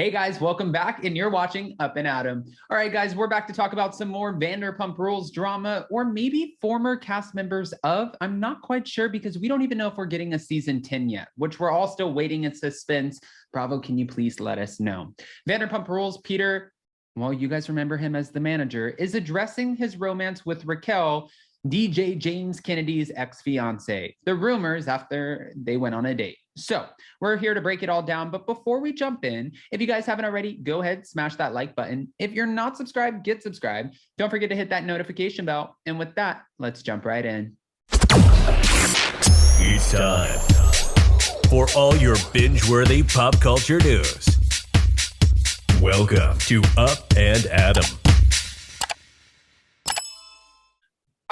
Hey guys, welcome back, and you're watching Up and Adam. All right, guys, we're back to talk about some more Vanderpump Rules drama, or maybe former cast members of. I'm not quite sure because we don't even know if we're getting a season 10 yet, which we're all still waiting in suspense. Bravo, can you please let us know? Vanderpump Rules, Peter, well, you guys remember him as the manager, is addressing his romance with Raquel, DJ James Kennedy's ex-fiance. The rumors after they went on a date. So we're here to break it all down. But before we jump in, if you guys haven't already, go ahead, smash that like button. If you're not subscribed, get subscribed. Don't forget to hit that notification bell. And with that, let's jump right in. It's time for all your binge-worthy pop culture news. Welcome to Up and Adam.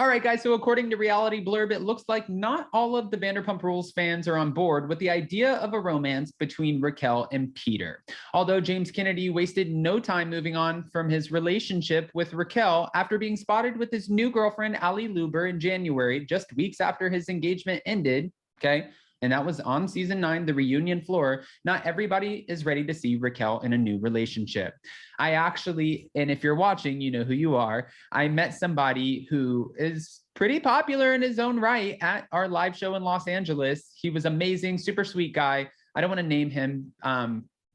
All right, guys, so according to Reality Blurb, it looks like not all of the Vanderpump Rules fans are on board with the idea of a romance between Raquel and Peter. Although James Kennedy wasted no time moving on from his relationship with Raquel after being spotted with his new girlfriend, Ali Luber, in January, just weeks after his engagement ended, okay? And that was on season 9, the reunion floor. Not everybody is ready to see Raquel in a new relationship. I actually, and if you're watching, you know who you are. I met somebody who is pretty popular in his own right at our live show in Los Angeles. He was amazing, super sweet guy. I don't want to name him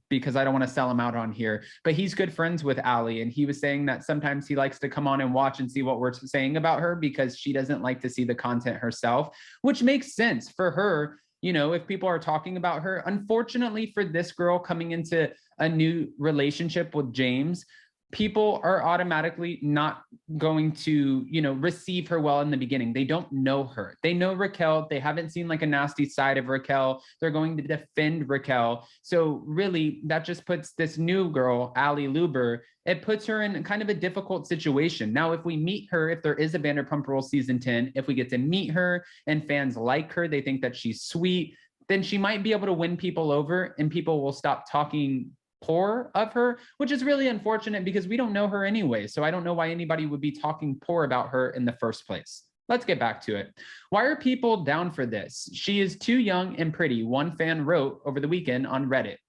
because I don't want to sell him out on here, but he's good friends with Ali. And he was saying that sometimes he likes to come on and watch and see what we're saying about her because she doesn't like to see the content herself, which makes sense for her. You know, if people are talking about her. Unfortunately for this girl coming into a new relationship with James, people are automatically not going to, you know, receive her well in the beginning. They don't know her. They know Raquel. They haven't seen like a nasty side of Raquel. They're going to defend Raquel. So really, that just puts this new girl, Ali Luber, it puts her in kind of a difficult situation. Now, if we meet her, if there is a Vanderpump Rules season 10, if we get to meet her and fans like her, they think that she's sweet, then she might be able to win people over and people will stop talking poor of her, which is really unfortunate because we don't know her anyway. So I don't know why anybody would be talking poor about her in the first place. Let's get back to it. Why are people down for this? She is too young and pretty, one fan wrote over the weekend on Reddit.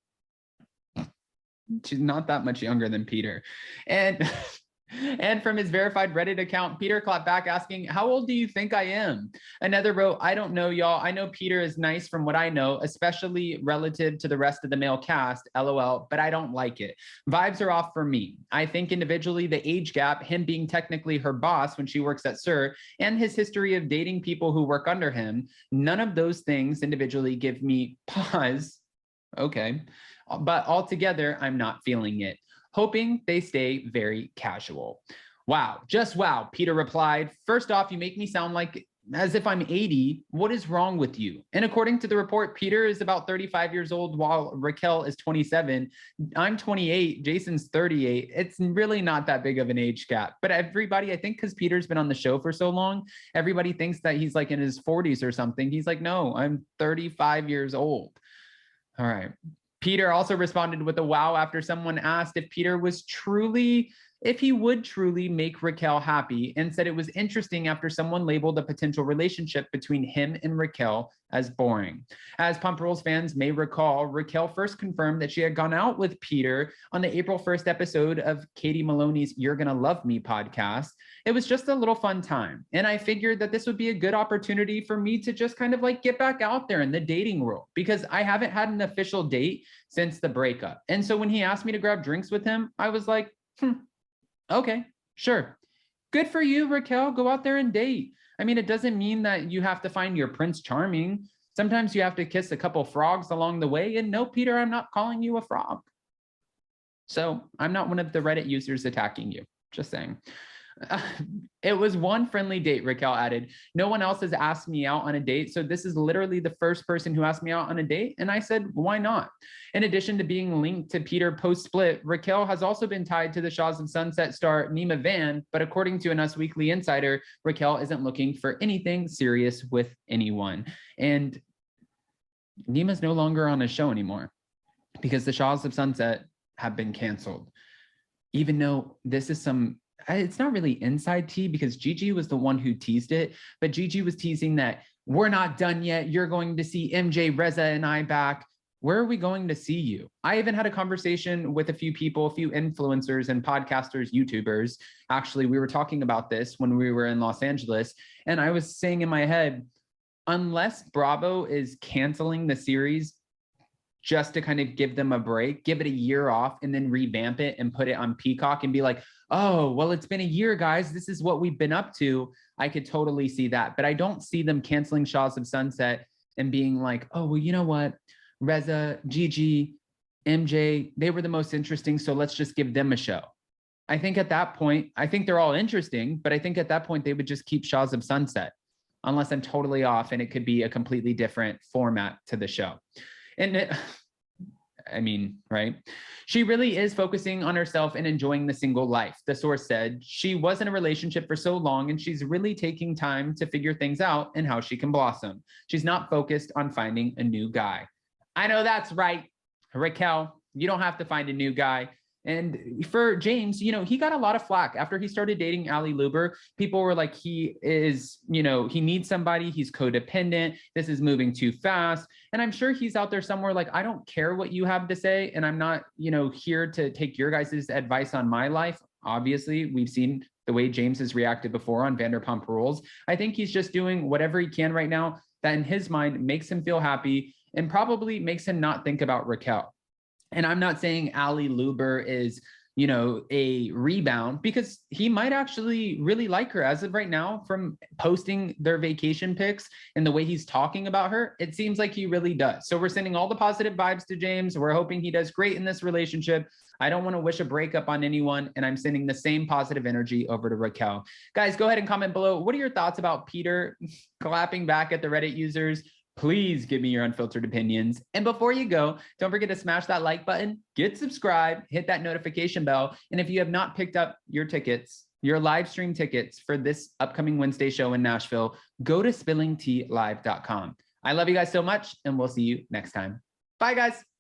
She's not that much younger than Peter. And from his verified Reddit account, Peter clapped back asking, "How old do you think I am?" Another wrote, "I don't know, y'all. I know Peter is nice from what I know, especially relative to the rest of the male cast, LOL, but I don't like it. Vibes are off for me. I think individually the age gap, him being technically her boss when she works at SUR, and his history of dating people who work under him, none of those things individually give me pause." Okay. But altogether, I'm not feeling it. Hoping they stay very casual. Wow, just wow, Peter replied. First off, you make me sound like as if I'm 80. What is wrong with you? And according to the report, Peter is about 35 years old while Raquel is 27. I'm 28, Jason's 38. It's really not that big of an age gap. But everybody, I think because Peter's been on the show for so long, everybody thinks that he's like in his 40s or something. He's like, no, I'm 35 years old. All right. Peter also responded with a wow after someone asked if he would truly make Raquel happy, and said it was interesting after someone labeled a potential relationship between him and Raquel as boring. As Pump Rules fans may recall, Raquel first confirmed that she had gone out with Peter on the April 1st episode of Katie Maloney's You're Gonna Love Me podcast. It was just a little fun time. And I figured that this would be a good opportunity for me to just kind of like get back out there in the dating world because I haven't had an official date since the breakup. And so when he asked me to grab drinks with him, I was like, okay, sure. Good for you, Raquel. Go out there and date. I mean, it doesn't mean that you have to find your Prince Charming. Sometimes you have to kiss a couple frogs along the way. And no, Peter, I'm not calling you a frog. So I'm not one of the Reddit users attacking you. Just saying. It was one friendly date, Raquel added. No one else has asked me out on a date, so this is literally the first person who asked me out on a date, and I said, why not? In addition to being linked to Peter post-split, Raquel has also been tied to the Shaws of Sunset star Nima Van, but according to an Us Weekly insider, Raquel isn't looking for anything serious with anyone. And Nima's no longer on a show anymore because the Shaws of Sunset have been canceled. Even though this is it's not really inside tea because Gigi was the one who teased it, but Gigi was teasing that we're not done yet. You're going to see MJ, Reza, and I back. where are we going to see you? I even had a conversation with a few people, a few influencers and podcasters, YouTubers. Actually, we were talking about this when we were in Los Angeles. And I was saying in my head, unless Bravo is canceling the series just to kind of give them a break, give it a year off, and then revamp it and put it on Peacock and be like, oh, well, it's been a year, guys. This is what we've been up to. I could totally see that. But I don't see them canceling Shaws of Sunset and being like, oh, well, you know what? Reza, Gigi, MJ, they were the most interesting, so let's just give them a show. I think at that point, I think they're all interesting, but I think at that point they would just keep Shaws of Sunset, unless I'm totally off and it could be a completely different format to the show. And I mean, right? She really is focusing on herself and enjoying the single life. The source said she was in a relationship for so long and she's really taking time to figure things out and how she can blossom. She's not focused on finding a new guy. I know that's right, Raquel. You don't have to find a new guy. And for James, you know, he got a lot of flack after he started dating Ali Luber. People were like, he is, you know, he needs somebody. He's codependent. This is moving too fast. And I'm sure he's out there somewhere like, I don't care what you have to say. And I'm not, you know, here to take your guys' advice on my life. Obviously, we've seen the way James has reacted before on Vanderpump Rules. I think he's just doing whatever he can right now that in his mind makes him feel happy and probably makes him not think about Raquel. And I'm not saying Ali Luber is, you know, a rebound, because he might actually really like her as of right now from posting their vacation pics and the way he's talking about her. It seems like he really does. So we're sending all the positive vibes to James. We're hoping he does great in this relationship. I don't want to wish a breakup on anyone, and I'm sending the same positive energy over to Raquel. Guys, go ahead and comment below. What are your thoughts about Peter clapping back at the Reddit users? Please give me your unfiltered opinions. And before you go, don't forget to smash that like button, get subscribed, hit that notification bell. And if you have not picked up your tickets, your live stream tickets for this upcoming Wednesday show in Nashville, go to spillingtealive.com. I love you guys so much, and we'll see you next time. Bye, guys.